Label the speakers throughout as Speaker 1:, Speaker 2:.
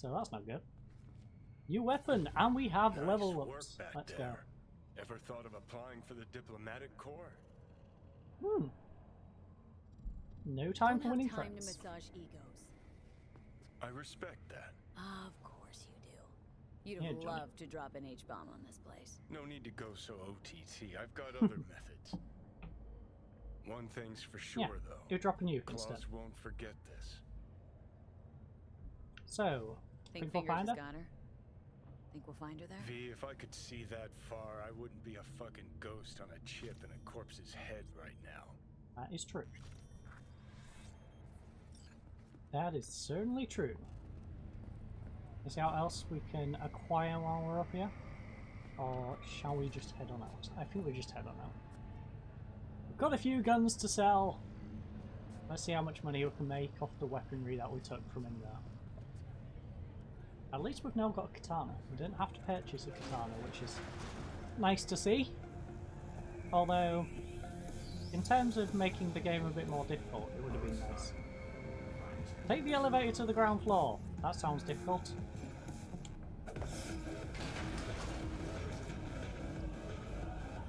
Speaker 1: so that's not good. New weapon, and we have
Speaker 2: Nice
Speaker 1: level
Speaker 2: work
Speaker 1: ups.
Speaker 2: back
Speaker 1: Let's
Speaker 2: there. Ever thought of applying for the diplomatic corps?
Speaker 1: go. No time for winning
Speaker 3: Don't have time
Speaker 1: friends.
Speaker 3: to massage egos.
Speaker 2: I respect that.
Speaker 3: Of course you do. You'd
Speaker 1: Yeah,
Speaker 3: have
Speaker 1: Johnny.
Speaker 3: loved to drop an H-bomb on this place.
Speaker 2: No need to go so OTT. I've got other methods. One thing's for sure,
Speaker 1: Yeah,
Speaker 2: though.
Speaker 1: you're dropping nuke
Speaker 2: Claus
Speaker 1: instead.
Speaker 2: won't forget this.
Speaker 1: So,
Speaker 3: Think
Speaker 1: we'll
Speaker 3: Fingers
Speaker 1: find
Speaker 3: has
Speaker 1: her?
Speaker 3: got her? Think we'll find her there?
Speaker 2: V, if I could see that far, I wouldn't be a fucking ghost on a chip in a corpse's head right now.
Speaker 1: That is true. That is certainly true. Let's see how else we can acquire while we're up here. Or shall we just head on out? I think we just head on out. We've got a few guns to sell. Let's see how much money we can make off the weaponry that we took from in there. At least we've now got a katana. We didn't have to purchase a katana, which is nice to see. Although, in terms of making the game a bit more difficult, it would have been nice. Take the elevator to the ground floor. That sounds difficult.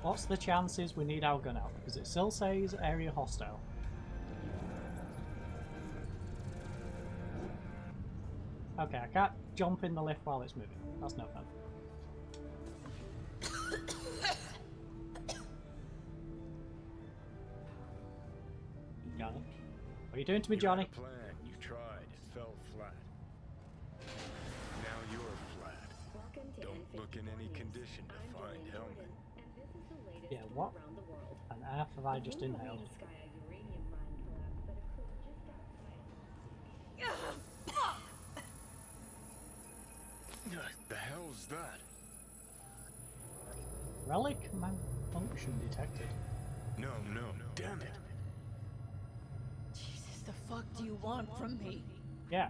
Speaker 1: What's the chances we need our gun out? Because it still says area hostile. Okay, I can't jump in the lift while it's moving. That's no fun. Johnny? What are you doing to me, Johnny?
Speaker 2: You had a plan. You tried. It fell flat. Now you're flat. Don't look in any condition to find Hellman.
Speaker 1: Yeah, what on earth have I just inhaled?
Speaker 2: The hell's that?
Speaker 1: Relic malfunction detected.
Speaker 2: No, damn it.
Speaker 3: Jesus, the fuck do you want from me?
Speaker 1: Yeah.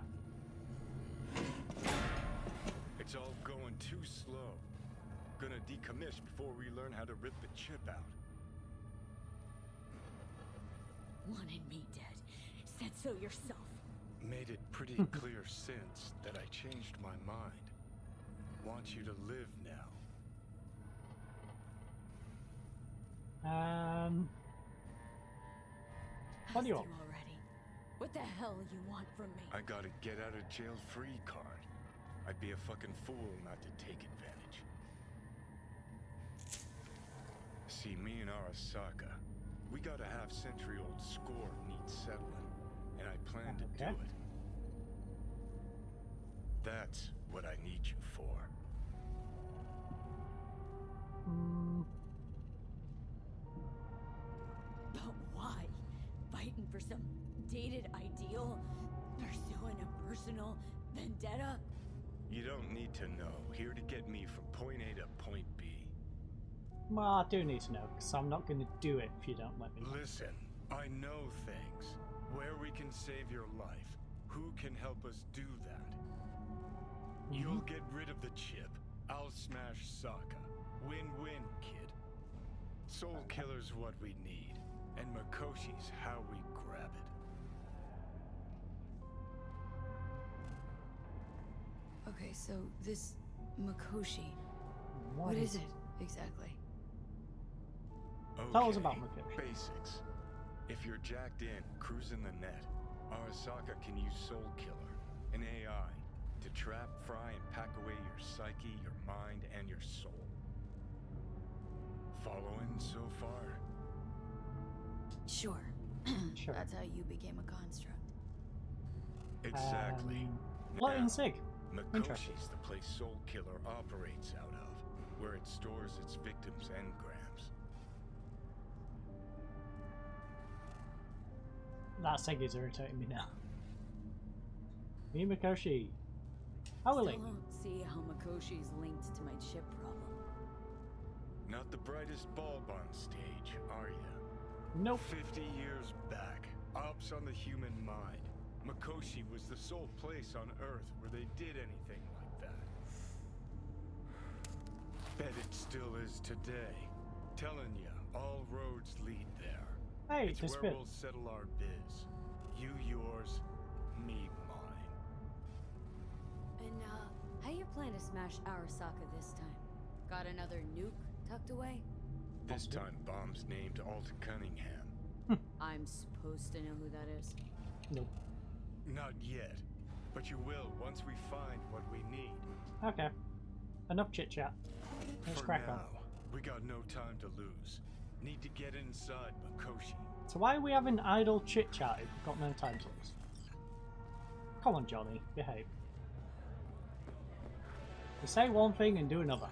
Speaker 2: It's all going too slow. Gonna decommiss before we learn how to rip the chip out.
Speaker 3: Wanted me dead. Said so yourself.
Speaker 2: Made it pretty clear since that I changed my mind. Want you to live now.
Speaker 1: What do you want?
Speaker 3: Asked already. What the hell you want from me?
Speaker 2: I got a get out of jail free card. I'd be a fucking fool not to take advantage. See, me and Arasaka, we got a half-century-old score needs settling, and I plan to do it. That's what I need you for.
Speaker 3: But why? Fighting for some dated ideal? Pursuing a personal vendetta?
Speaker 2: You don't need to know. Here to get me from point A to point B.
Speaker 1: Well, I do need to know, because I'm not going to do it if you don't let me know.
Speaker 2: Listen, I know things. Where we can save your life. Who can help us do that? You'll get rid of the chip. I'll smash Sokka. Win-win, kid. Soul Killer's what we need, and Makoshi's how we grab it.
Speaker 3: Okay, so this Makoshi,
Speaker 1: What
Speaker 3: what is it exactly?
Speaker 1: Tell us about Makoshi.
Speaker 2: Basics. If you're jacked in, cruising the net, Arasaka can use Soul Killer, an AI, to trap, fry, and pack away your psyche, your mind, and your soul. Following so far?
Speaker 3: Sure.
Speaker 1: Sure.
Speaker 3: That's how you became a construct.
Speaker 2: Exactly.
Speaker 1: What in Sig? Interesting.
Speaker 2: Makoshi's the place Soul Killer operates out of, where it stores its victims' engrams.
Speaker 1: That Sig is irritating me now. Me, Makoshi. How
Speaker 3: Still
Speaker 1: willing?
Speaker 3: don't see how Makoshi's linked to my chip problem.
Speaker 2: Not the brightest bulb on stage, are you?
Speaker 1: Nope.
Speaker 2: 50 years back, ops on the human mind. Makoshi was the sole place on Earth where they did anything like that. Bet it still is today. Telling ya, all roads lead there.
Speaker 1: Hey,
Speaker 2: It's
Speaker 1: this
Speaker 2: where
Speaker 1: bit.
Speaker 2: we'll settle our biz. You yours, me mine.
Speaker 3: And smash Arasaka this time? Got another nuke tucked away?
Speaker 2: This time, bombs named Alt Cunningham.
Speaker 3: I'm supposed to know who that is.
Speaker 1: Nope.
Speaker 2: Not yet, but you will once we find what we need.
Speaker 1: Okay. Enough chit chat. Let's
Speaker 2: For
Speaker 1: crack
Speaker 2: now,
Speaker 1: on.
Speaker 2: we got no time to lose. Need to get inside Makoshi.
Speaker 1: So why are we having idle chit chat if we've got no time to lose? Come on, Johnny, behave. You say one thing and do another.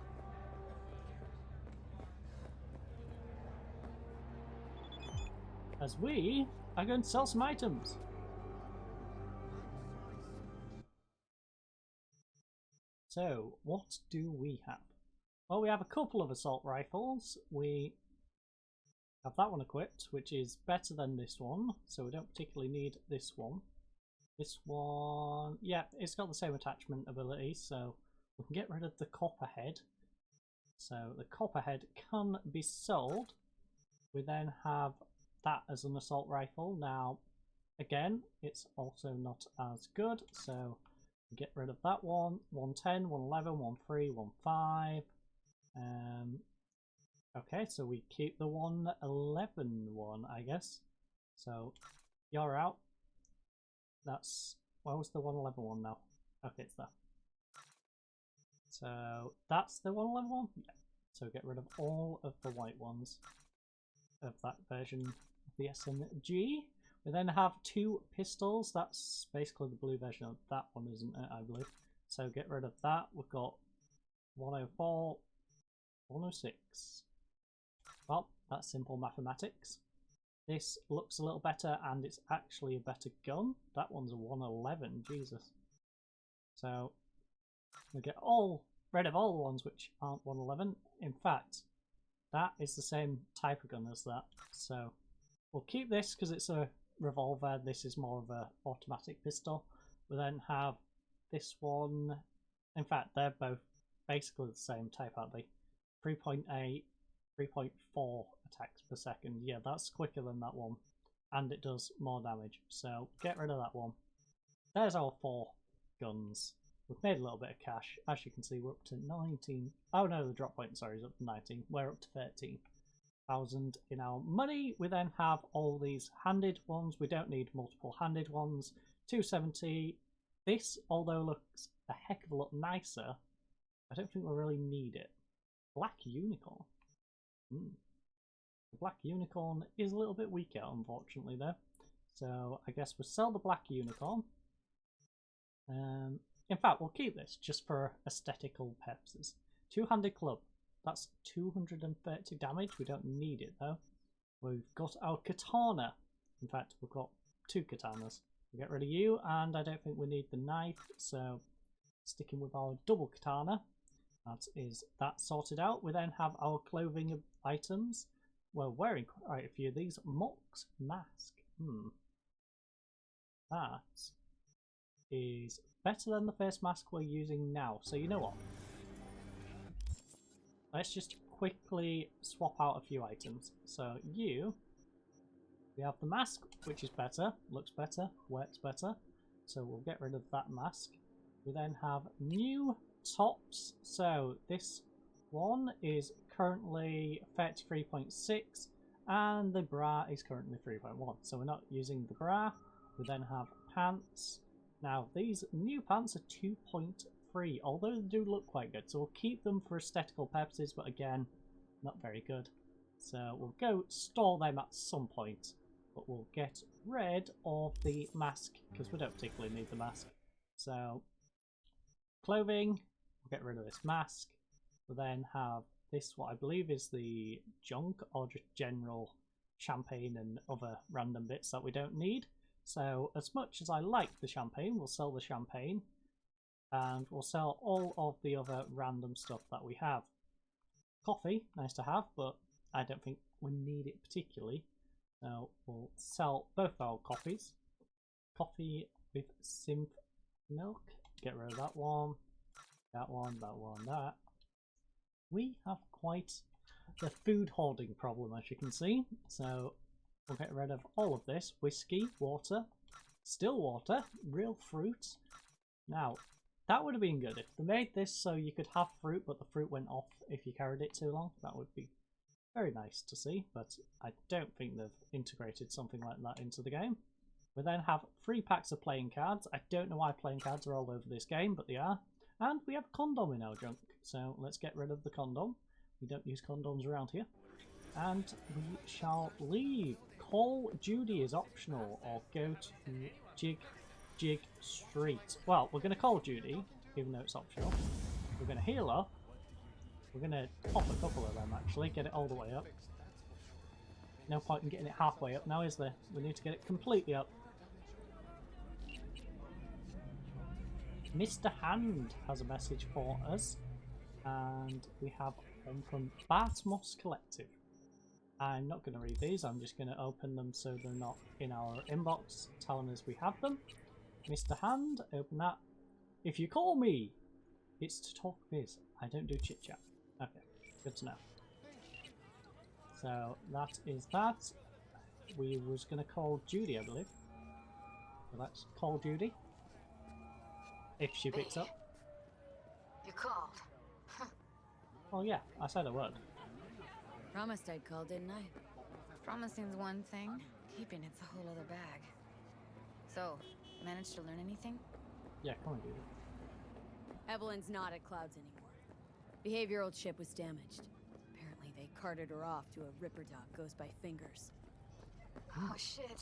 Speaker 1: As we are going to sell some items. So, what do we have? Well, we have a couple of assault rifles. We have that one equipped, which is better than this one, so we don't particularly need this one. This one, yeah, it's got the same attachment ability, so we can get rid of the copperhead. So the copperhead can be sold. We then have that as an assault rifle. Now, again, it's also not as good, so get rid of that one. 110, 111, 13, 15. Okay, so we keep the 111 one, I guess. So you're out. That's, where was the 111 one now? Okay, it's there. So that's the 111 one? Yeah. So get rid of all of the white ones of that version of the SMG. We then have two pistols. That's basically the blue version of that one, isn't it, I believe. So get rid of that. We've got 104, 106. Well, that's simple mathematics. This looks a little better, and it's actually a better gun. That one's a 111, Jesus. So we get rid of all the ones which aren't 111. In fact, that is the same type of gun as that. So we'll keep this because it's a revolver. This is more of a automatic pistol. We then have this one. In fact, they're both basically the same type, aren't they? 3.8, 3.4 attacks per second. Yeah, that's quicker than that one, and it does more damage. So get rid of that one. There's our 4 guns. We've made a little bit of cash. As you can see, we're up to 19. Oh no, the drop point, sorry, is up to 19. We're up to 13,000 in our money. We then have all these handed ones. We don't need multiple handed ones. 270. This, although looks a heck of a lot nicer, I don't think we really need it. Black Unicorn. The Black Unicorn is a little bit weaker, unfortunately, though. So I guess we'll sell the Black Unicorn. In fact, we'll keep this just for aesthetical purposes. Two-handed club. That's 230 damage. We don't need it, though. We've got our katana. In fact, we've got 2 katanas. We'll get rid of you, and I don't think we need the knife, so sticking with our double katana. That is that sorted out. We then have our clothing items. We're wearing quite a few of these. Mox mask. That is better than the face mask we're using now. So you know what? Let's just quickly swap out a few items. So we have the mask, which is better, looks better, works better. So we'll get rid of that mask. We then have new tops. So this one is currently 33.6 and the bra is currently 3.1. So we're not using the bra. We then have pants. Now these new pants are 2.3, although they do look quite good. So we'll keep them for aesthetical purposes, but again, not very good. So we'll go store them at some point, but we'll get rid of the mask because we don't particularly need the mask. So clothing, we'll get rid of this mask. We'll then have this, what I believe is the junk or just general champagne and other random bits that we don't need. So as much as I like the champagne, we'll sell the champagne and we'll sell all of the other random stuff that we have. Coffee, nice to have, but I don't think we need it particularly. So we'll sell both our coffees. Coffee with synth milk, get rid of that one, that one, that one, that. We have quite the food hoarding problem, as you can see. So we'll get rid of all of this. Whiskey, water, still water, real fruit. Now, That would have been good if they made this so you could have fruit, but the fruit went off if you carried it too long. That would be very nice to see, but I don't think they've integrated something like that into the game. We then have 3 packs of playing cards. I don't know why playing cards are all over this game, but they are. And we have a condom in our junk, so let's get rid of the condom. We don't use condoms around here. And we shall leave. Call Judy is optional, or go to Jig Street. Well, we're going to call Judy, even though it's optional. We're going to heal her. We're going to pop a couple of them, actually, get it all the way up. No point in getting it halfway up now, is there? We need to get it completely up. Mr. Hand has a message for us, and we have one from Bartmoss Collective. I'm not going to read these, I'm just going to open them so they're not in our inbox telling us we have them. Mr. Hand, open that. If you call me, it's to talk biz. I don't do chit chat. Okay, good to know. So that is that. We was going to call Judy, I believe. So let's call Judy. If she picks up.
Speaker 4: You called.
Speaker 1: Oh yeah, I said a word.
Speaker 3: Promised I'd call, didn't I?
Speaker 4: Promising's one thing, keeping it's a whole other bag. So, managed to learn anything?
Speaker 1: Yeah, come on, Judy.
Speaker 3: Evelyn's not at Clouds anymore. Behavioral chip was damaged. Apparently they carted her off to a Ripper dog goes by Fingers.
Speaker 4: Oh shit.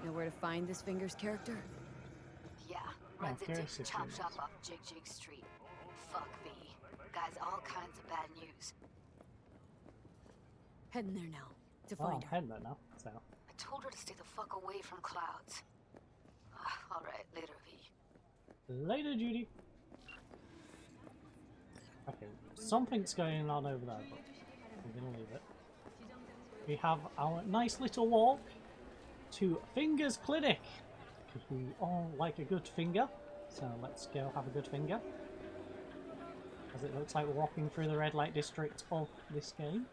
Speaker 3: Know where to find this Fingers character?
Speaker 4: Yeah,
Speaker 1: Oh,
Speaker 4: runs a
Speaker 1: curious if
Speaker 4: chop
Speaker 1: she
Speaker 4: shop
Speaker 1: knows.
Speaker 4: off Jig Street. Fuck me. Guy's all kinds of bad news.
Speaker 3: Heading there now, to
Speaker 1: Oh,
Speaker 3: find
Speaker 1: I'm
Speaker 3: her.
Speaker 1: heading there now, so.
Speaker 4: I told her to stay the fuck away from Clouds. Alright, later, V.
Speaker 1: Later, Judy. Okay, something's going on over there, but we're gonna leave it. We have our nice little walk to Fingers Clinic, because we all like a good finger. So let's go have a good finger. As it looks like we're walking through the red light district of this game.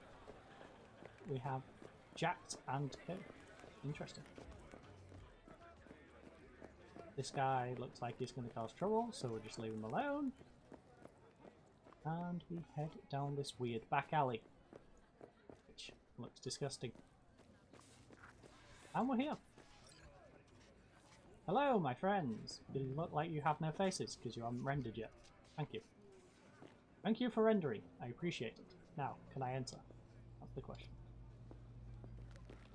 Speaker 1: We have Jacked and Co. Interesting. This guy looks like he's going to cause trouble, so we'll just leave him alone. And we head down this weird back alley, which looks disgusting. And we're here. Hello, my friends. You look like you have no faces because you haven't rendered yet. Thank you. Thank you for rendering. I appreciate it. Now, can I enter? That's the question.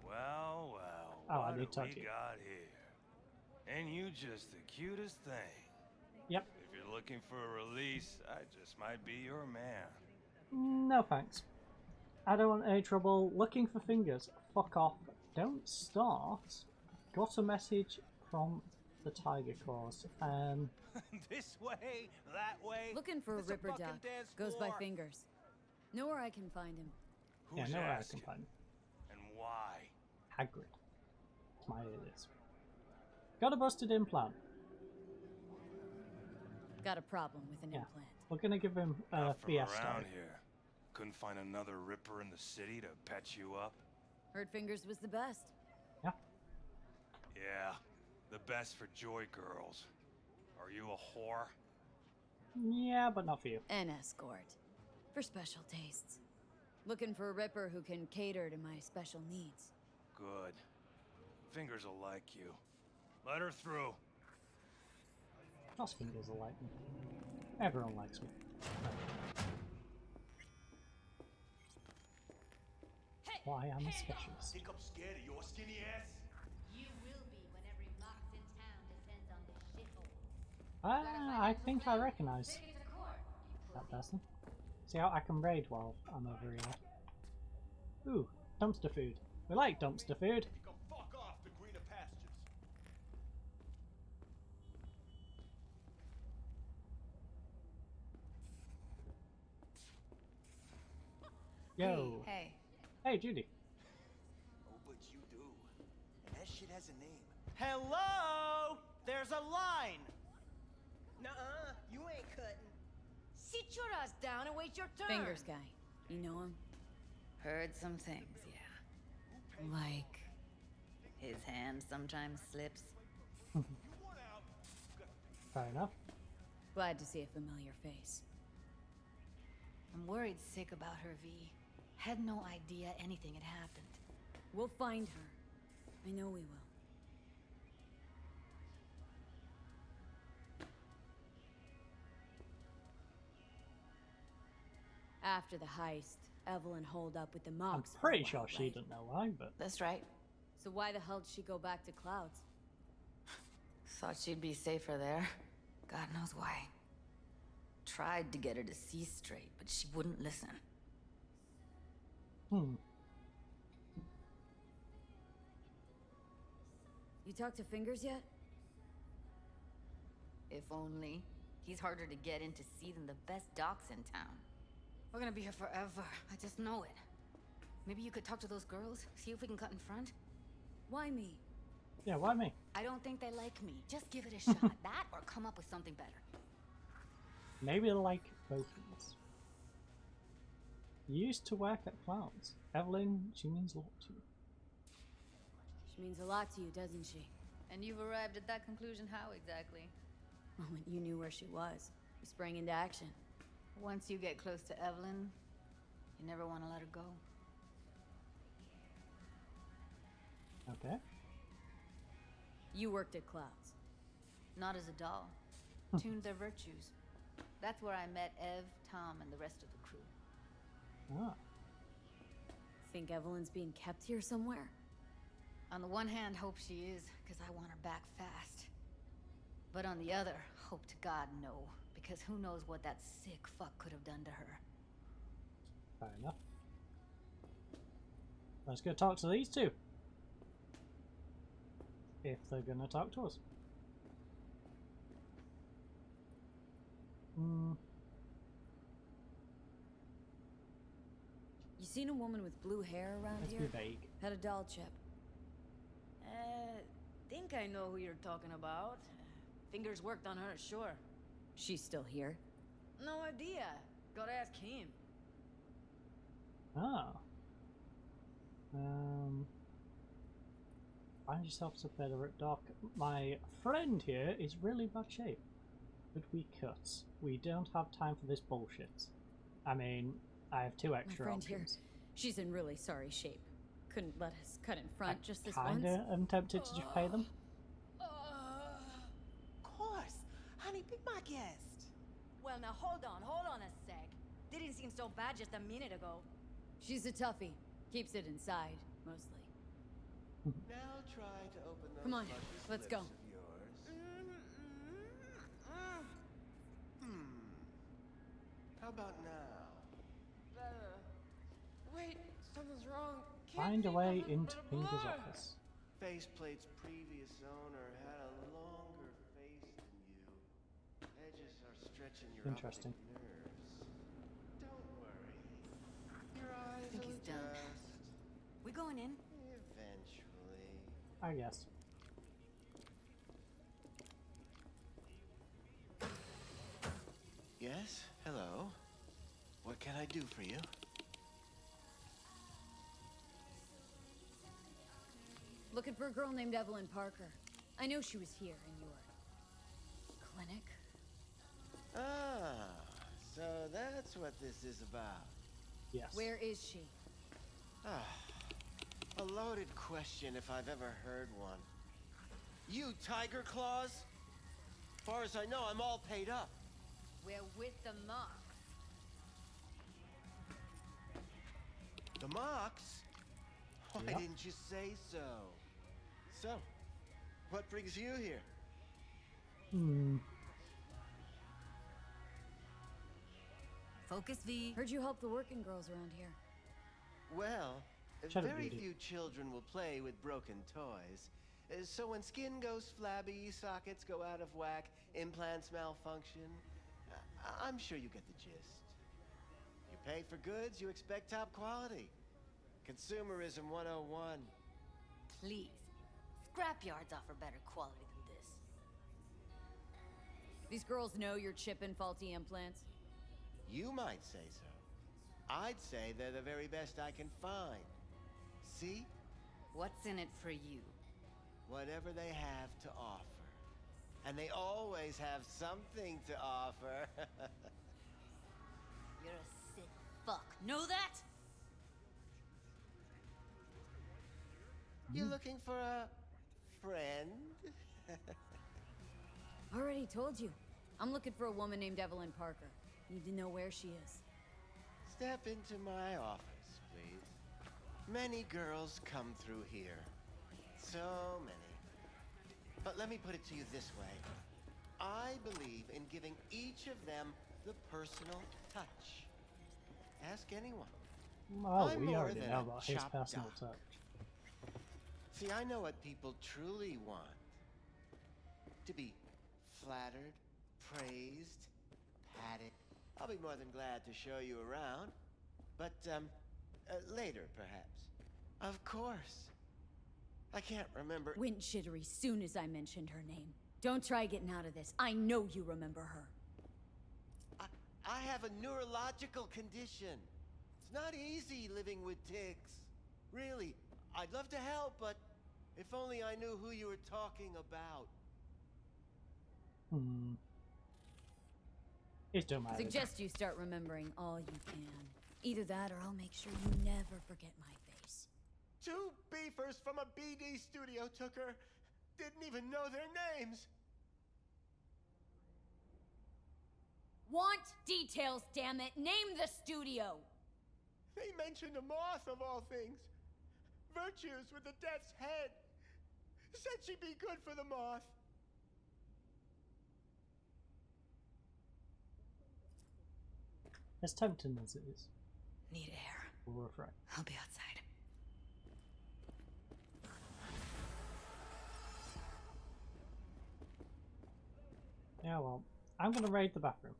Speaker 5: Well,
Speaker 1: Oh,
Speaker 5: what
Speaker 1: I need to
Speaker 5: do
Speaker 1: talk
Speaker 5: we
Speaker 1: to you.
Speaker 5: got here? And you just the cutest thing.
Speaker 1: Yep.
Speaker 5: If you're looking for a release, I just might be your man.
Speaker 1: No thanks. I don't want any trouble looking for fingers. Fuck off. Don't start. Got a message from the Tiger Claws.
Speaker 5: This way, that way.
Speaker 3: Looking for a
Speaker 5: It's
Speaker 3: Ripper
Speaker 5: fucking
Speaker 3: duck.
Speaker 5: dance
Speaker 3: Goes by
Speaker 5: floor.
Speaker 3: Fingers. Know where I can find him.
Speaker 1: Yeah,
Speaker 5: Who's
Speaker 1: no way I
Speaker 5: asking?
Speaker 1: can find him.
Speaker 5: And why?
Speaker 1: Hagrid. It's my alias. Got a busted implant.
Speaker 3: Got a problem with an
Speaker 1: Yeah.
Speaker 3: implant.
Speaker 1: We're gonna give him a
Speaker 5: Not from
Speaker 1: Fiesta.
Speaker 5: around here. Couldn't find another Ripper in the city to patch you up?
Speaker 3: Heard Fingers was the best.
Speaker 1: Yeah.
Speaker 5: Yeah, the best for joy girls. Are you a whore?
Speaker 1: Yeah, but not for you.
Speaker 3: An escort. For special tastes. Looking for a Ripper who can cater to my special needs.
Speaker 5: Good. Fingers will like you. Let her through.
Speaker 1: Cross fingers will like me. Everyone likes me. Why I'm a specialist.
Speaker 6: Think I'm scared of your skinny ass?
Speaker 7: You will be when every mox in town descends on this shithole.
Speaker 1: Ah, I think I recognise
Speaker 7: Take it to court, you
Speaker 1: that person. See how I can raid while I'm over here. Ooh, dumpster food. We like dumpster food.
Speaker 6: You can fuck off to greener pastures.
Speaker 1: Yo.
Speaker 4: Hey.
Speaker 1: Hey, Judy.
Speaker 6: Oh, but you do. And that shit has a name.
Speaker 8: Hello? There's a line. Nuh-uh, you ain't cutting.
Speaker 7: Sit your ass down and wait your turn.
Speaker 3: Fingers guy. You know him?
Speaker 4: Heard some things, yeah.
Speaker 3: Like...
Speaker 4: His hand sometimes slips.
Speaker 1: Fair enough.
Speaker 3: Glad to see a familiar face.
Speaker 4: I'm worried sick about her, V. Had no idea anything had happened.
Speaker 3: We'll find her. I know we will. After the heist, Evelyn holed up with the
Speaker 1: I'm
Speaker 3: monks.
Speaker 1: pretty sure she didn't know why, but
Speaker 4: That's right.
Speaker 3: So why the hell did she go back to Clouds?
Speaker 4: Thought she'd be safer there. God knows why. Tried to get her to see straight, but she wouldn't listen.
Speaker 3: You talked to Fingers yet?
Speaker 4: If only. He's harder to get in to see than the best docs in town. We're gonna be here forever. I just know it. Maybe you could talk to those girls, see if we can cut in front?
Speaker 3: Why me?
Speaker 1: yeah, why me?
Speaker 4: I don't think they like me. Just give it a shot. That or come up with something better.
Speaker 1: Maybe like both of us. You used to work at Clouds. Evelyn, she means a lot to you.
Speaker 3: She means a lot to you, doesn't she?
Speaker 4: And you've arrived at that conclusion how exactly?
Speaker 3: The moment you knew where she was, you sprang into action.
Speaker 4: Once you get close to Evelyn, you never want to let her go.
Speaker 1: Okay.
Speaker 3: You worked at Clouds.
Speaker 4: Not as a doll. Tuned their virtues. That's where I met Ev, Tom, and the rest of the crew.
Speaker 1: Ah.
Speaker 3: Think Evelyn's being kept here somewhere?
Speaker 4: On the one hand, hope she is, because I want her back fast. But on the other, hope to God no, because who knows what that sick fuck could have done to her.
Speaker 1: Fair enough. Let's go talk to these two. If they're gonna talk to us.
Speaker 3: You seen a woman with blue hair around
Speaker 1: Let's
Speaker 3: here?
Speaker 1: be vague.
Speaker 3: Had a doll chip.
Speaker 9: Think I know who you're talking about. Fingers worked on her, sure.
Speaker 3: She's still here.
Speaker 9: No idea. Gotta ask him.
Speaker 1: Ah. Find yourself some better at dark. My friend here is really bad shape. Could we cut? We don't have time for this bullshit. I mean, I have two
Speaker 3: My
Speaker 1: extra
Speaker 3: friend
Speaker 1: options.
Speaker 3: here, she's in really sorry shape. Couldn't let us cut in front just this once.
Speaker 1: Kinda am tempted to just pay them.
Speaker 8: Of course. Honey, be my guest.
Speaker 9: Well, now hold on a sec. Didn't seem so bad just a minute ago.
Speaker 3: She's a toughie. Keeps it inside, mostly.
Speaker 6: Now try to open those
Speaker 3: Come on,
Speaker 6: luscious
Speaker 3: let's
Speaker 6: lips
Speaker 3: go.
Speaker 6: of yours. How about now?
Speaker 9: Wait, something's wrong.
Speaker 1: Find a way into Finger's office.
Speaker 6: Faceplate's previous owner had a longer face than you. Edges are stretching your
Speaker 1: Interesting.
Speaker 6: optic nerves. Don't worry. Your eyes
Speaker 4: think
Speaker 6: will
Speaker 4: he's done.
Speaker 6: adjust
Speaker 4: We going in?
Speaker 6: eventually.
Speaker 1: I guess.
Speaker 6: Yes? Hello? What can I do for you?
Speaker 3: Looking for a girl named Evelyn Parker. I know she was here in your clinic.
Speaker 6: Ah, so that's what this is about.
Speaker 1: Yes.
Speaker 3: Where is she?
Speaker 6: A loaded question if I've ever heard one. You Tiger Claws? Far as I know, I'm all paid up.
Speaker 4: We're with the Mox.
Speaker 6: The Mox? Why
Speaker 1: Yep.
Speaker 6: didn't you say so? So, what brings you here?
Speaker 4: Focus, V.
Speaker 3: Heard you help the working girls around here.
Speaker 6: Well,
Speaker 1: Shut up,
Speaker 6: very
Speaker 1: Beauty.
Speaker 6: few children will play with broken toys. So when skin goes flabby, sockets go out of whack, implants malfunction, I'm sure you get the gist. You pay for goods, you expect top quality. Consumerism 101.
Speaker 4: Please. Scrapyards offer better quality than this.
Speaker 3: These girls know you're chipping faulty implants.
Speaker 6: You might say so. I'd say they're the very best I can find. See?
Speaker 4: What's in it for you?
Speaker 6: Whatever they have to offer. and they always have something to offer.
Speaker 9: You're a sick fuck. Know that?
Speaker 6: You looking for a friend?
Speaker 3: Already told you. I'm looking for a woman named Evelyn Parker. Need to know where she is.
Speaker 6: Step into my office, please. Many girls come through here. So many. But let me put it to you this way. I believe in giving each of them the personal touch. Ask anyone.
Speaker 1: Oh,
Speaker 6: I'm
Speaker 1: we
Speaker 6: more
Speaker 1: already
Speaker 6: than
Speaker 1: know
Speaker 6: a
Speaker 1: about his
Speaker 6: chop
Speaker 1: personal
Speaker 6: dog.
Speaker 1: touch.
Speaker 6: See, I know what people truly want. To be flattered, praised, patted. I'll be more than glad to show you around. But, later, perhaps. Of course. I can't remember...
Speaker 3: Went jittery soon as I mentioned her name. Don't try getting out of this. I know you remember her.
Speaker 6: I have a neurological condition. It's not easy living with tics. Really, I'd love to help, but if only I knew who you were talking about.
Speaker 1: It don't matter.
Speaker 3: Suggest you start remembering all you can. Either that or I'll make sure you never forget my face.
Speaker 6: 2 beefers from a BD studio took her. Didn't even know their names.
Speaker 3: Want details, damn it! Name the studio!
Speaker 6: They mentioned a moth of all things. Virtues with the death's head. Said she'd be good for the moth.
Speaker 1: As tempting as it is.
Speaker 9: Need air.
Speaker 1: We'll refrain.
Speaker 9: I'll be outside.
Speaker 1: Yeah, well, I'm gonna raid the bathroom.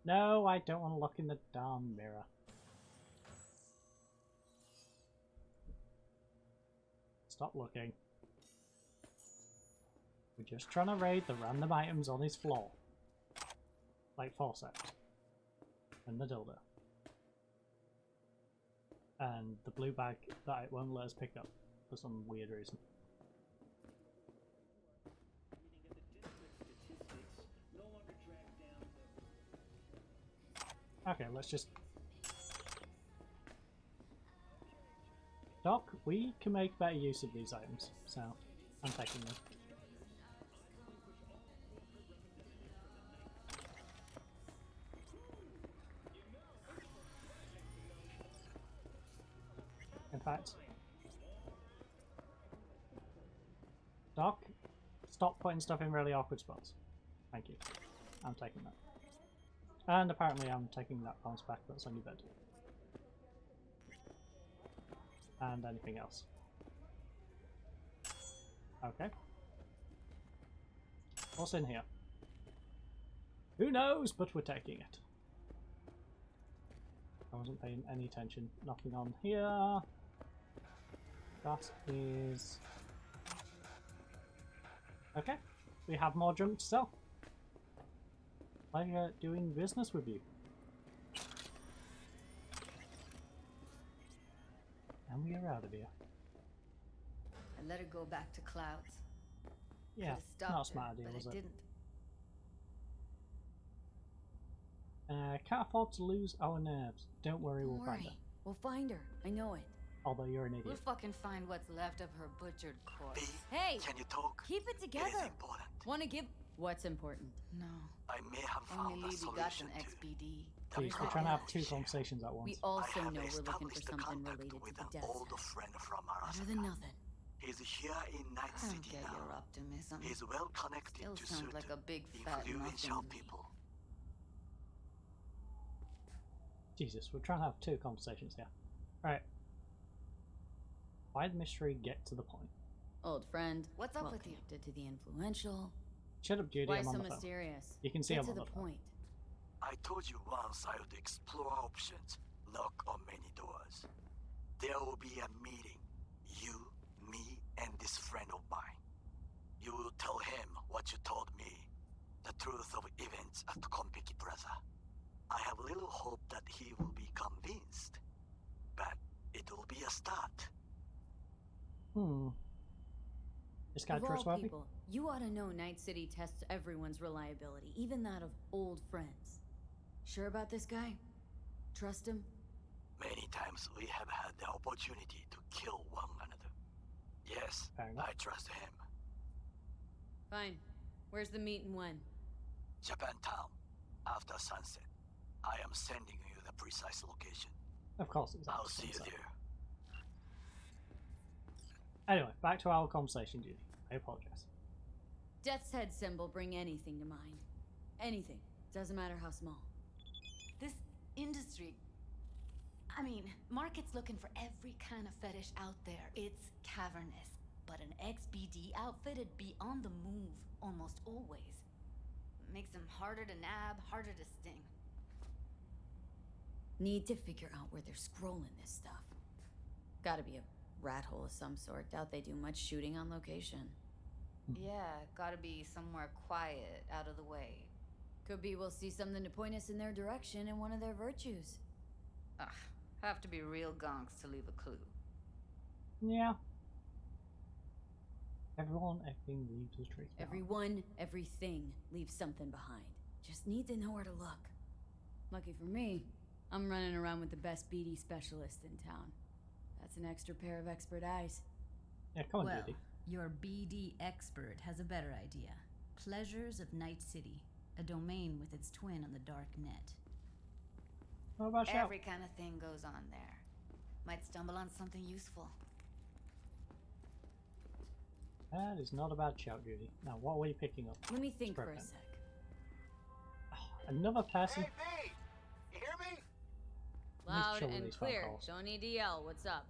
Speaker 1: No, I don't want to look in the darn mirror. Stop looking. We're just trying to raid the random items on his floor. Like forceps. And the dildo. And the blue bag that it won't let us pick up for some weird reason. Okay, let's just... Doc, we can make better use of these items, so I'm taking them. In fact, Doc, stop putting stuff in really awkward spots. Thank you. I'm taking that. And apparently I'm taking that bounce back that's on your bed. And anything else. Okay. What's in here? Who knows, but we're taking it. I wasn't paying any attention. Nothing on here. That is... Okay. We have more junk to sell. Pleasure doing business with you. And we are out of here.
Speaker 9: I let her go back to Clouds.
Speaker 1: Yeah,
Speaker 9: Could've stopped
Speaker 1: not a smart
Speaker 9: her,
Speaker 1: idea,
Speaker 9: but
Speaker 1: was
Speaker 9: I
Speaker 1: it?
Speaker 9: didn't.
Speaker 1: Can't afford to lose our nerves. Don't worry, we'll
Speaker 3: Don't
Speaker 1: find
Speaker 3: worry.
Speaker 1: her.
Speaker 3: We'll find her. I know it.
Speaker 1: Although you're an idiot.
Speaker 4: We'll fucking find what's left of her butchered corpse.
Speaker 3: Hey!
Speaker 10: Can you talk?
Speaker 3: Keep it
Speaker 10: It is
Speaker 3: together!
Speaker 10: important.
Speaker 3: Wanna give... What's important?
Speaker 4: No.
Speaker 10: I may have found
Speaker 4: Only
Speaker 10: a
Speaker 4: Lee got
Speaker 10: solution
Speaker 4: an
Speaker 10: to
Speaker 4: XBD.
Speaker 10: the
Speaker 1: Jeez, we're
Speaker 10: problem
Speaker 1: trying to have
Speaker 10: we
Speaker 1: two
Speaker 10: share.
Speaker 1: conversations at once.
Speaker 3: We also
Speaker 10: I have
Speaker 3: know we're looking for
Speaker 10: established a
Speaker 3: something
Speaker 10: contact
Speaker 3: related to
Speaker 10: with
Speaker 3: the
Speaker 10: an
Speaker 3: death.
Speaker 10: old friend from
Speaker 3: Better
Speaker 10: Bursaspor.
Speaker 3: than nothing.
Speaker 10: He's here in Night
Speaker 4: I don't
Speaker 10: City
Speaker 4: get your
Speaker 10: now.
Speaker 4: optimism.
Speaker 10: He's well connected
Speaker 4: Still
Speaker 10: to
Speaker 4: sounds
Speaker 10: certain
Speaker 4: like a big fat
Speaker 10: influential
Speaker 4: nothing to me.
Speaker 10: people.
Speaker 1: Jesus, we're trying to have two conversations here. Alright. Why the mystery get to the point?
Speaker 3: Old friend.
Speaker 4: What's up
Speaker 3: well
Speaker 4: with you?
Speaker 3: connected to the influential.
Speaker 1: Shut up, Judy,
Speaker 3: Why
Speaker 1: I'm on
Speaker 3: so
Speaker 1: the phone.
Speaker 3: mysterious?
Speaker 1: You can see
Speaker 3: Get
Speaker 1: I'm
Speaker 3: to
Speaker 1: on
Speaker 3: the
Speaker 1: the phone.
Speaker 3: point.
Speaker 10: I told you once I would explore options, knock on many doors. There will be a meeting. You, me, and this friend of mine. You will tell him what you told me. The truth of events at Konpeki Plaza. I have little hope that he will be convinced. But it will be a start.
Speaker 1: This guy
Speaker 3: Of all
Speaker 1: trustworthy?
Speaker 3: people, You ought to know Night City tests everyone's reliability, even that of old friends. Sure about this guy? Trust him?
Speaker 10: Many times we have had the opportunity to kill one another. Yes,
Speaker 1: Fair enough.
Speaker 10: I trust him.
Speaker 3: Fine. Where's the meet and when?
Speaker 10: Japantown, after sunset. I am sending you the precise location.
Speaker 1: Of course it's
Speaker 10: I'll
Speaker 1: after
Speaker 10: see you
Speaker 1: sunset.
Speaker 10: there.
Speaker 1: Anyway, back to our conversation, Judy. I apologize.
Speaker 3: Death's head symbol bring anything to mind. Anything. Doesn't matter how small.
Speaker 4: This industry... I mean, market's looking for every kind of fetish out there. It's cavernous. But an XBD outfitted be on the move almost always. Makes them harder to nab, harder to sting.
Speaker 3: Need to figure out where they're scrolling this stuff. Gotta be a rat hole of some sort. Doubt they do much shooting on location.
Speaker 4: Yeah, gotta be somewhere quiet, out of the way.
Speaker 3: Could be we'll see something to point us in their direction in one of their virtues.
Speaker 4: Ugh, have to be real gonks to leave a clue.
Speaker 1: Yeah. Everyone, everything leaves a trace behind.
Speaker 3: Everyone, everything leaves something behind. Just need to know where to look. Lucky for me, I'm running around with the best BD specialist in town. That's an extra pair of expert eyes.
Speaker 1: Yeah, come on,
Speaker 11: Well,
Speaker 1: Judy.
Speaker 11: your BD expert has a better idea. Pleasures of Night City, a domain with its twin on the dark net.
Speaker 1: What about Shout?
Speaker 4: Every kind of thing goes on there. Might stumble on something useful.
Speaker 1: That is not a bad shout, Judy. Now, what are we picking up?
Speaker 3: Let me think for a
Speaker 1: Spread
Speaker 3: sec.
Speaker 1: Another person?
Speaker 6: Hey, V! You hear me?
Speaker 3: Loud
Speaker 1: trouble with
Speaker 3: and
Speaker 1: these phone
Speaker 3: clear.
Speaker 1: calls.
Speaker 3: Don't need to yell. What's up?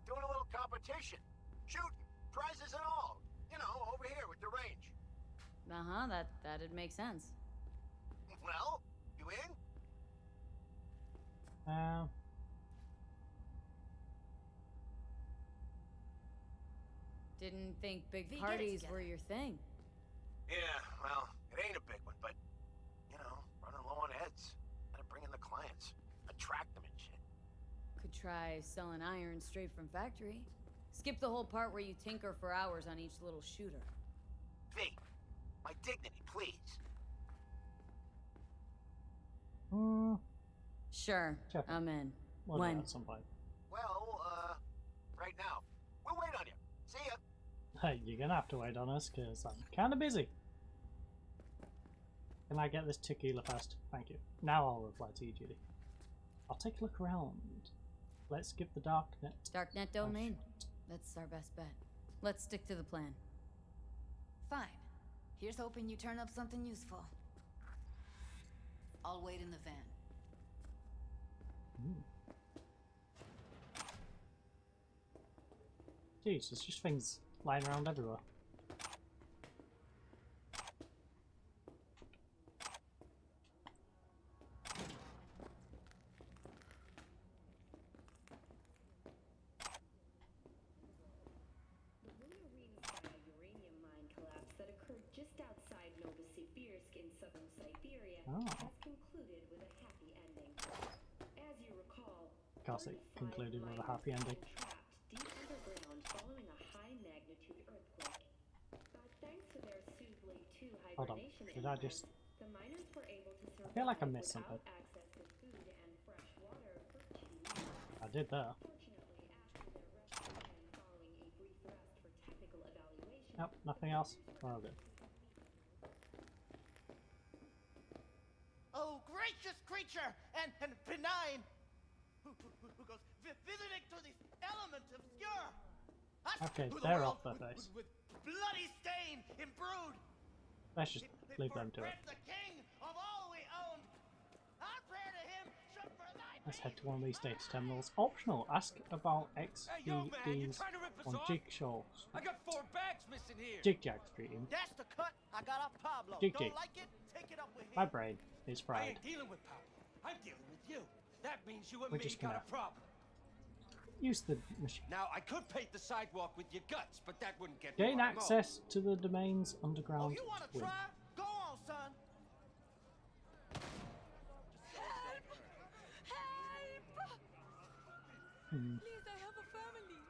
Speaker 6: Doing a little competition. Shooting. Prizes and all. You know, over here with the range.
Speaker 3: Uh-huh, that'd make sense.
Speaker 6: Well, you in?
Speaker 3: Didn't think big
Speaker 4: We get it
Speaker 3: parties
Speaker 4: together.
Speaker 3: were your thing.
Speaker 6: Yeah, well, it ain't a big one, but, you know, running low on heads. Gotta bring in the clients. Attract them and shit.
Speaker 3: Could try selling iron straight from factory. Skip the whole part where you tinker for hours on each little shooter.
Speaker 6: V, my dignity, please.
Speaker 3: Sure,
Speaker 1: Sure.
Speaker 3: I'm in.
Speaker 1: We'll do
Speaker 3: When?
Speaker 1: that at some point.
Speaker 6: Well, right now. We'll wait on you. See ya.
Speaker 1: Hey, you're gonna have to wait on us, because I'm kinda busy. Can I get this tequila first? Thank you. Now I'll reply to you, Judy. I'll take a look around. Let's skip the darknet.
Speaker 3: Darknet domain. That's our best bet. Let's stick to the plan.
Speaker 4: Fine. Here's hoping you turn up something useful. I'll wait in the van.
Speaker 1: Jeez, there's just things lying around everywhere.
Speaker 12: The lunar ring-style uranium mine collapse that occurred just outside Novosibirsk in southern Siberia has concluded with a happy ending. As you recall,
Speaker 1: Of course it concluded with a happy ending.
Speaker 12: trapped deep underground following a high-magnitude earthquake. But thanks to their Suvley 2
Speaker 1: Hold on,
Speaker 12: hibernation
Speaker 1: did I just...
Speaker 12: enzymes, the miners were able to survive
Speaker 1: feel like I missed
Speaker 12: without
Speaker 1: something.
Speaker 12: access to food and fresh water for 2 years.
Speaker 1: I did there.
Speaker 12: Fortunately, after their rescue and following a brief rest for technical evaluation,
Speaker 1: Nope, nothing else. We're all good.
Speaker 8: Oh, gracious creature and benign, who goes visiting to this element obscure. Us,
Speaker 1: Okay,
Speaker 8: who the
Speaker 1: they're
Speaker 8: world
Speaker 1: off their face.
Speaker 8: With bloody stain imbrued.
Speaker 1: Let's just leave them to it.
Speaker 8: The king of all we owned. Our prayer to him should for thy
Speaker 1: Let's head to one of these data terminals. Optional, ask about
Speaker 5: Hey, yo, man, you
Speaker 1: XBDs
Speaker 5: trying to rip us
Speaker 1: on
Speaker 5: off?
Speaker 1: Jigsaw.
Speaker 5: I got 4 bags missing here.
Speaker 1: Jig-Jag Street.
Speaker 8: That's the cut I got off Pablo.
Speaker 1: Jig.
Speaker 8: Don't like it? Take it up with him.
Speaker 1: My brain is
Speaker 5: I
Speaker 1: fried.
Speaker 5: ain't dealing with Pablo. I'm dealing with you. That means you and
Speaker 1: We're
Speaker 5: me
Speaker 1: just
Speaker 5: got
Speaker 1: gonna-
Speaker 5: a problem.
Speaker 1: Use the machine.
Speaker 5: Now, I could paint the sidewalk with your guts, but that wouldn't get me
Speaker 1: Gain
Speaker 5: what I'm owed.
Speaker 1: access to the domain's
Speaker 8: Oh,
Speaker 1: underground
Speaker 8: you want to
Speaker 1: twin.
Speaker 8: try? Go on, son.
Speaker 1: Hmm.
Speaker 3: Please, I have a family.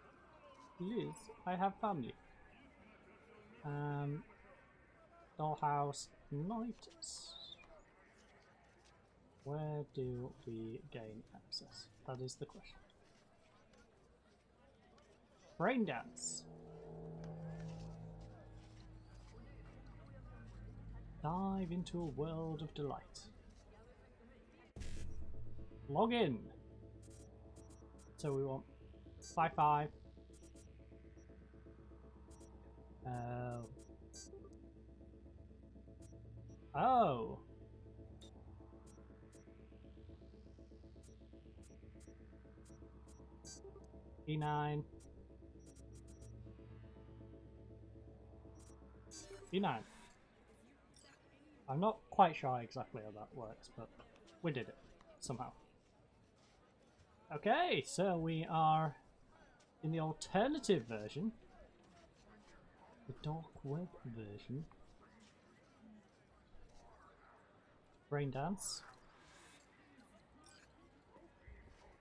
Speaker 1: Liz, I have family. Dollhouse Nights. Where do we gain access? That is the question. Brain dance. Dive into a world of delight. Log in. So we want 5-5. Oh. E9. E9. I'm not quite sure exactly how that works, but we did it somehow. Okay, so we are in the alternative version, the dark web version. Brain dance.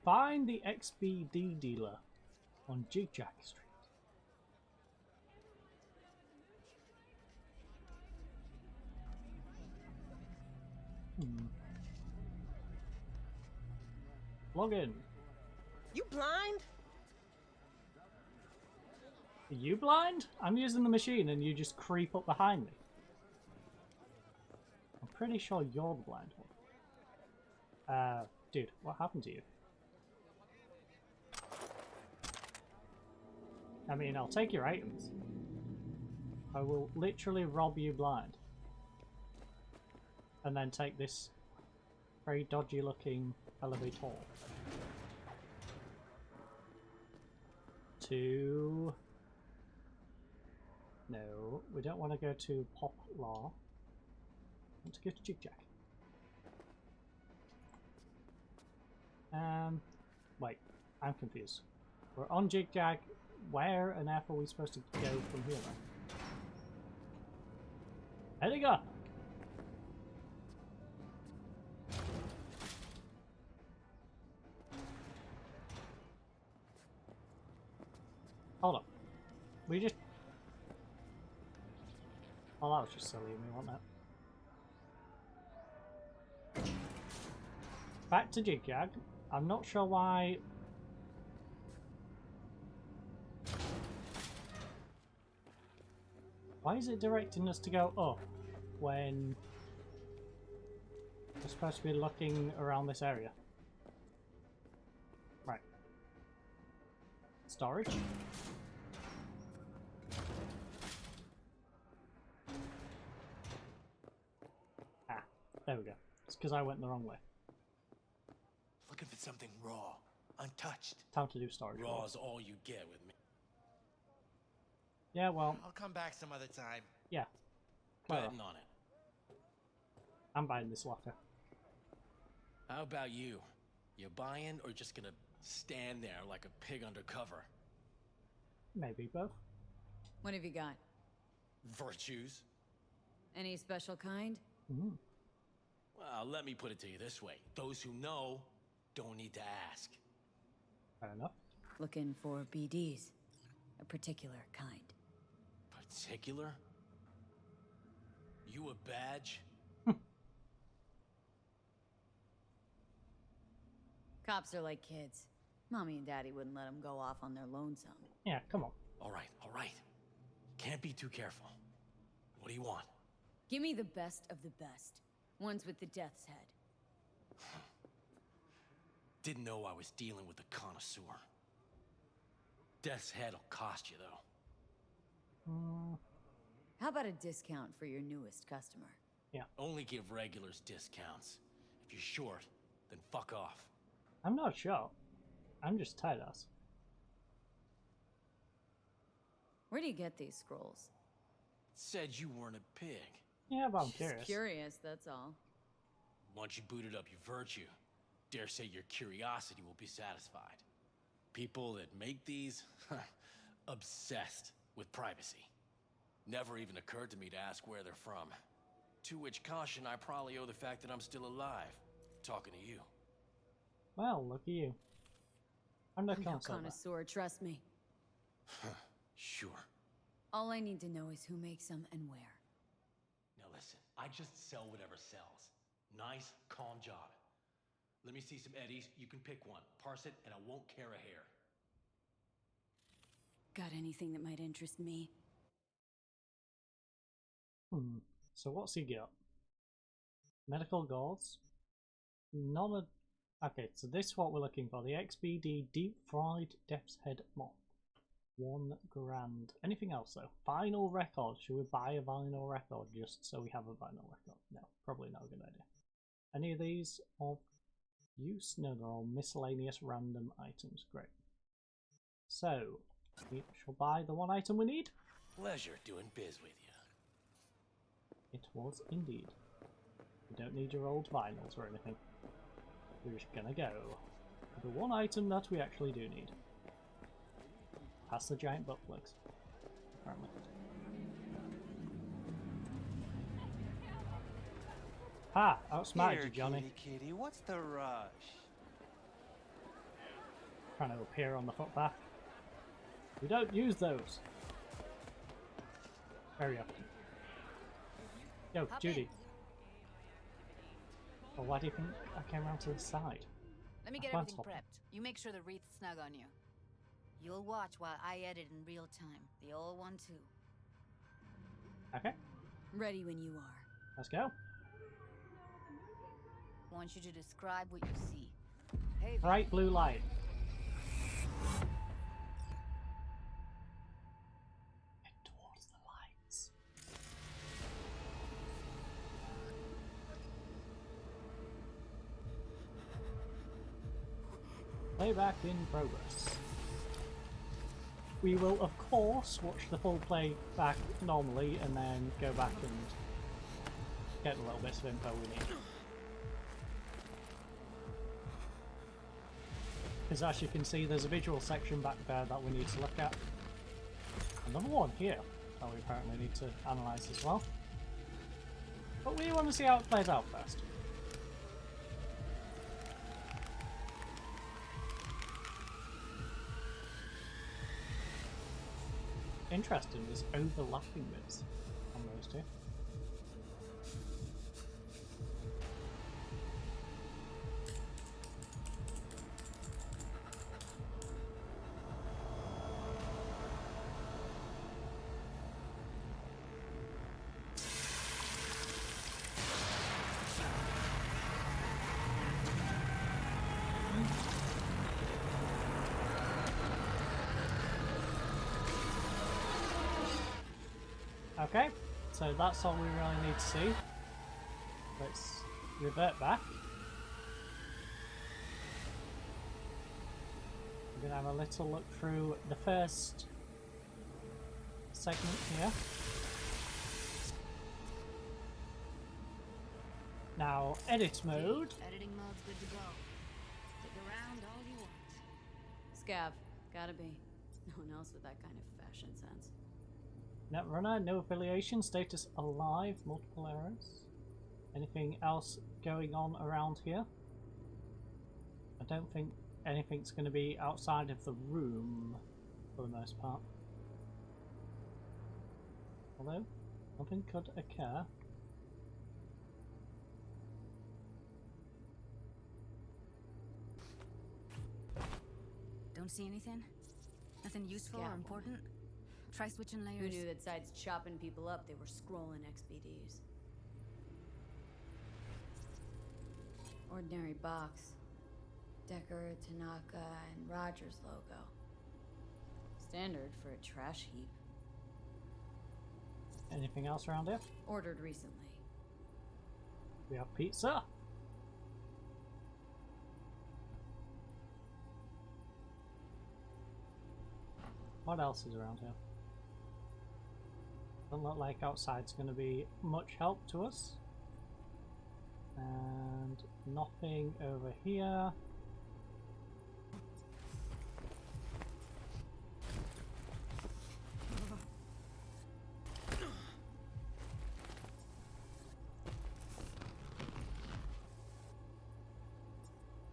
Speaker 1: Find the XBD dealer on Jig-Jag Street. Log in.
Speaker 8: You blind?
Speaker 1: Are you blind? I'm using the machine and you just creep up behind me. I'm pretty sure you're the blind one. Dude, what happened to you? I mean, I'll take your items. I will literally rob you blind. And then take this very dodgy looking elevator to... No, we don't want to go to Poplar. I want to go to Jig-Jag. Wait, I'm confused. We're on Jig-Jag. Where on earth are we supposed to go from here then? Heading up! Hold up. We just... Oh, that was just silly of me, wasn't it? Back to Jig-Jag. I'm not sure why... Why is it directing us to go up when we're supposed to be looking around this area? Right. Storage. Ah, there we go. It's because I went the wrong way.
Speaker 13: Looking for something raw, untouched.
Speaker 1: Time to do storage.
Speaker 13: Raw is all you get with me.
Speaker 1: Yeah, well...
Speaker 8: I'll come back some other time.
Speaker 1: Yeah. Clever.
Speaker 13: Betting on it.
Speaker 1: I'm buying this locker.
Speaker 13: How about you? You buying or just gonna stand there like a pig undercover?
Speaker 1: Maybe both.
Speaker 3: What have you got?
Speaker 13: Virtues?
Speaker 3: Any special kind?
Speaker 1: Mm.
Speaker 13: Well, let me put it to you this way. Those who know don't need to ask.
Speaker 1: Fair enough.
Speaker 3: Looking for BDs. A particular kind.
Speaker 13: Particular? You a badge?
Speaker 3: Cops are like kids. Mommy and Daddy wouldn't let them go off on their lonesome.
Speaker 1: Yeah, come on.
Speaker 13: All right. Can't be too careful. What do you want?
Speaker 3: Give me the best of the best. Ones with the death's head.
Speaker 13: Didn't know I was dealing with a connoisseur. Death's head will cost you, though.
Speaker 3: How about a discount for your newest customer?
Speaker 1: Yeah.
Speaker 13: Only give regulars discounts. If you're short, then fuck off.
Speaker 1: I'm not sure. I'm just tight ass.
Speaker 3: Where do you get these scrolls?
Speaker 13: Said you weren't a pig.
Speaker 1: Yeah, but I'm
Speaker 3: Just
Speaker 1: curious.
Speaker 3: Curious, that's all.
Speaker 13: Once you booted up your virtue, dare say your curiosity will be satisfied. People that make these, obsessed with privacy. Never even occurred to me to ask where they're from. To which caution I probably owe the fact that I'm still alive, talking to you.
Speaker 1: Well, look at you. I'm no
Speaker 3: I'm no
Speaker 1: connoisseur.
Speaker 3: connoisseur, trust me.
Speaker 13: Sure.
Speaker 3: All I need to know is who makes them and where.
Speaker 13: I just sell whatever sells. Nice, calm job. Let me see some eddies. You can pick one. Parse it, and I won't care a hair.
Speaker 3: Got anything that might interest me?
Speaker 1: So what's he got? Medical gauze. None of... Okay, so this is what we're looking for. The XBD Deep Fried Death's Head Moth. 1 grand. Anything else though? Vinyl record. Should we buy a vinyl record just so we have a vinyl record? No, probably not a good idea. Any of these of use? No, they're all miscellaneous random items. Great. So, we shall buy the one item we need.
Speaker 13: Pleasure doing biz with you.
Speaker 1: It was indeed. We don't need your old vinyls or anything. We're just gonna go for the one item that we actually do need. Past the giant butt plugs, apparently. Ha! Outsmarted you, Johnny.
Speaker 6: Kitty, what's the rush?
Speaker 1: Trying to appear on the footpath. We don't use those very often. Yo,
Speaker 9: Hop
Speaker 1: Judy.
Speaker 9: in.
Speaker 1: Well, why do you think I came around to the side?
Speaker 9: Let me get
Speaker 1: Plant
Speaker 9: everything
Speaker 1: hopping.
Speaker 9: prepped. You make sure the wreath's snug on you. You'll watch while I edit in real time. The old one too.
Speaker 1: Okay,
Speaker 3: Ready when you are.
Speaker 1: let's go.
Speaker 9: Want you to describe what you see. Hey,
Speaker 1: Bright blue light. Head towards the lights. Playback in progress. We will, of course, watch the full playback normally and then go back and get the little bits of info we need. Because as you can see, there's a visual section back there that we need to look at. Another one here that we apparently need to analyse as well. But we want to see how it plays out first. Interesting, there's overlapping bits on those two. Okay, so that's all we really need to see. Let's revert back. We're going to have a little look through the first segment here. Now, edit mode.
Speaker 9: Editing mode's good to go. Stick around all you want.
Speaker 3: Scav, gotta be. No one else with that kind of fashion sense.
Speaker 1: Netrunner, no affiliation, status alive, multiple errors. Anything else going on around here? I don't think anything's going to be outside of the room for the most part. Although, nothing could occur.
Speaker 9: Don't see anything? Nothing useful or
Speaker 3: Scaffolding.
Speaker 9: important? Try switching
Speaker 3: Who
Speaker 9: layers.
Speaker 3: knew that sides chopping people up, they were scrolling XBDs. Ordinary box. Decker, Tanaka, and Rogers logo. Standard for a trash heap.
Speaker 1: Anything else around here?
Speaker 3: Ordered recently.
Speaker 1: We have pizza. What else is around here? Doesn't look like outside's going to be much help to us. And nothing over here.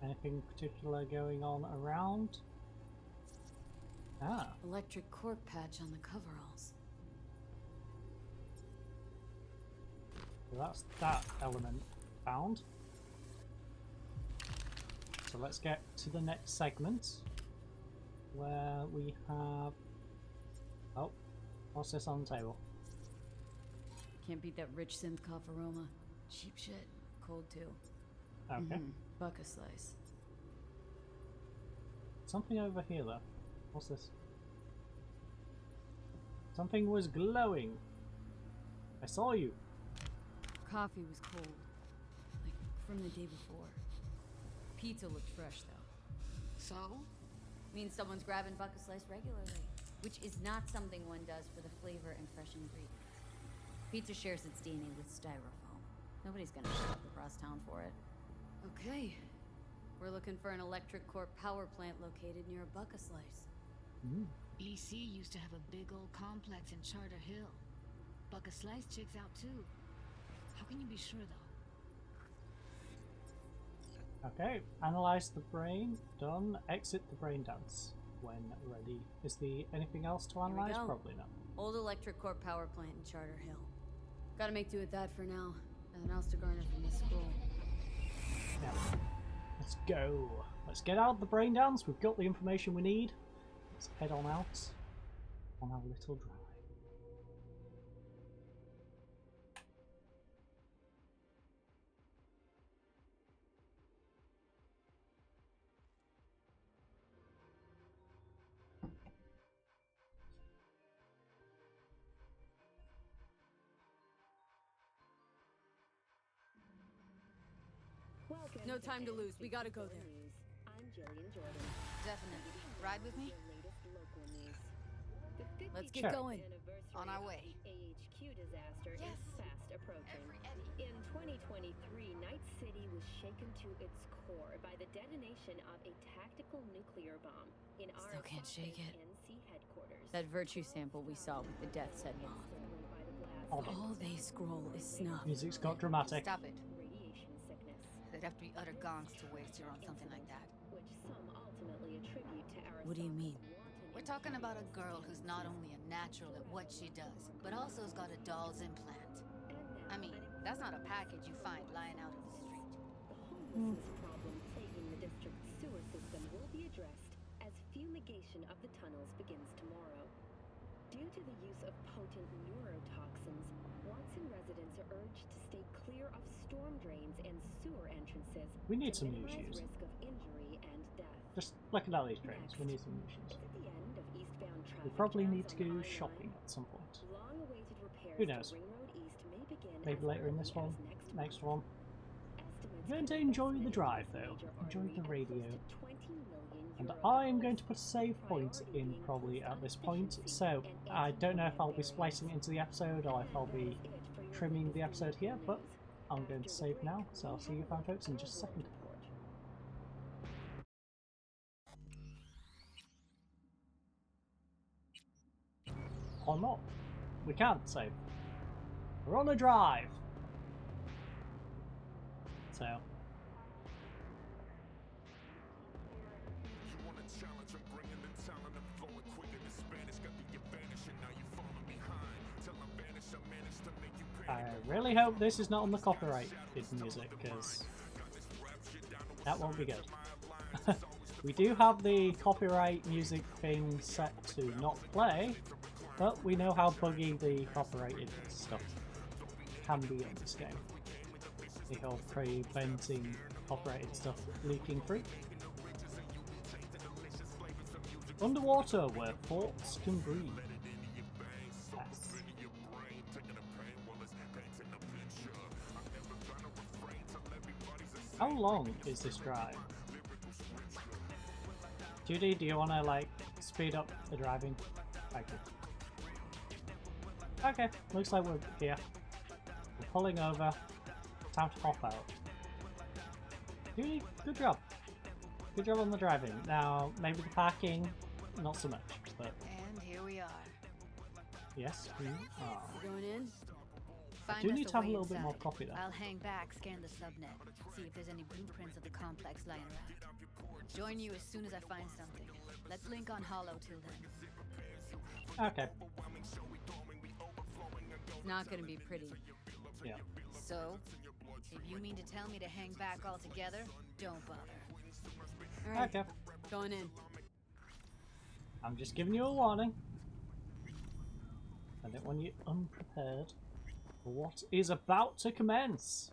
Speaker 1: Anything particular going on around? Ah.
Speaker 3: Electric cork patch on the coveralls.
Speaker 1: So that's that element found. So let's get to the next segment where we have... Oh, what's this on the table?
Speaker 3: Can't beat that rich synth cough aroma. Cheap shit. Cold too.
Speaker 1: Okay.
Speaker 3: Buck a slice.
Speaker 1: Something over here though. What's this? Something was glowing. I saw you.
Speaker 3: Coffee was cold. Like from the day before. Pizza looked fresh though.
Speaker 9: So?
Speaker 3: Means someone's grabbing buck a slice regularly. Which is not something one does for the flavor and fresh ingredients. Pizza shares its DNA with styrofoam. Nobody's gonna shut up across town for it. Okay. We're looking for an electric core power plant located near a buck a slice.
Speaker 14: EC used to have a big old complex in Charter Hill. Buck a slice checks out too. How can you be sure though?
Speaker 1: Okay, analyze the brain. Done. Exit the brain dance when ready. Is there anything else to analyze? Probably not.
Speaker 3: Old electric core power plant in Charter Hill. Gotta make do with that for now. Nothing else to garner from this scroll.
Speaker 1: Yeah. Let's go. Let's get out the brain dance. We've got the information we need. Let's head on out on our little drive.
Speaker 3: No time to lose. We gotta go there.
Speaker 12: I'm Jillian Jordan.
Speaker 9: Definitely. Ride with me?
Speaker 12: The latest local news. The
Speaker 3: Let's
Speaker 12: 50th
Speaker 3: get going.
Speaker 12: anniversary
Speaker 9: On our
Speaker 12: of
Speaker 9: way.
Speaker 12: the AHQ disaster
Speaker 9: Yes.
Speaker 12: is fast approaching. In 2023, Night City was shaken to its core by the detonation of a tactical nuclear bomb in our
Speaker 3: Still can't shake it.
Speaker 12: NC headquarters.
Speaker 3: That virtue sample we saw with the Death's Head moth.
Speaker 1: Hold on.
Speaker 3: All they scroll is snuff.
Speaker 1: Music's got dramatic.
Speaker 9: Stop it.
Speaker 12: Radiation sickness,
Speaker 9: They'd have to be utter gonks to waste her on something like that.
Speaker 12: which some ultimately attribute to Aristotle's
Speaker 3: What do you mean?
Speaker 12: wanton
Speaker 9: We're talking about a girl who's not only a natural at what she does, but also has got a doll's implant. I mean, that's not a package you find lying out in the street.
Speaker 12: The homelessness problem plaguing the district's sewer system will be addressed as fumigation of the tunnels begins tomorrow. Due to the use of potent neurotoxins, Watson residents are urged to stay clear of storm drains and sewer entrances
Speaker 1: We need
Speaker 12: to
Speaker 1: some new
Speaker 12: minimize
Speaker 1: shoes.
Speaker 12: risk of injury and death.
Speaker 1: Just looking at these trains, we need some new shoes.
Speaker 12: At the end of eastbound
Speaker 1: We
Speaker 12: traffic
Speaker 1: probably
Speaker 12: jams
Speaker 1: need to
Speaker 12: on
Speaker 1: go
Speaker 12: the High
Speaker 1: shopping
Speaker 12: Line,
Speaker 1: at some point.
Speaker 12: long-awaited repairs
Speaker 1: Who
Speaker 12: to
Speaker 1: knows?
Speaker 12: Ring Road East may begin
Speaker 1: Maybe
Speaker 12: as
Speaker 1: later in this
Speaker 12: early
Speaker 1: one,
Speaker 12: as
Speaker 1: next one.
Speaker 12: Estimates
Speaker 1: I'm going to
Speaker 12: give
Speaker 1: enjoy the
Speaker 12: investment
Speaker 1: drive
Speaker 12: into
Speaker 1: though.
Speaker 12: major
Speaker 1: Enjoy
Speaker 12: artery
Speaker 1: the
Speaker 12: at close
Speaker 1: radio.
Speaker 12: to 20 million
Speaker 1: And
Speaker 12: euro
Speaker 1: I am
Speaker 12: dollars.
Speaker 1: going to put a save point in probably at this point, so I don't know if I'll be splicing it into the episode or if I'll be trimming the episode here, but I'm going to save now, so I'll see you fine folks in just a second. Or not. We can't save. We're on a drive. So. I really hope this is not on the copyrighted music, because that won't be good. We do have the copyright music thing set to not play, but we know how buggy the copyrighted stuff can be in this game. The whole preventing copyrighted stuff leaking through. Underwater, where forts can breathe. Yes. How long is this drive? Judy, do you want to like speed up the driving? Thank you. Okay, looks like we're here. We're pulling over. Time to hop out. Judy, good job. Good job on the driving. Now, maybe the parking, not so much, but...
Speaker 9: And here we are.
Speaker 1: Yes, we are.
Speaker 3: You going in?
Speaker 1: I do need to have a little bit more coffee there.
Speaker 9: I'll hang back, scan the subnet, see if there's any blueprints of the complex lying around. Join you as soon as I find something. Let's link on Hollow till then.
Speaker 1: Okay.
Speaker 3: It's not gonna be pretty.
Speaker 1: Yeah.
Speaker 9: So, if you mean to tell me to hang back altogether, don't bother.
Speaker 3: Alright,
Speaker 1: Okay.
Speaker 3: going in.
Speaker 1: I'm just giving you a warning. I don't want you unprepared for what is about to commence.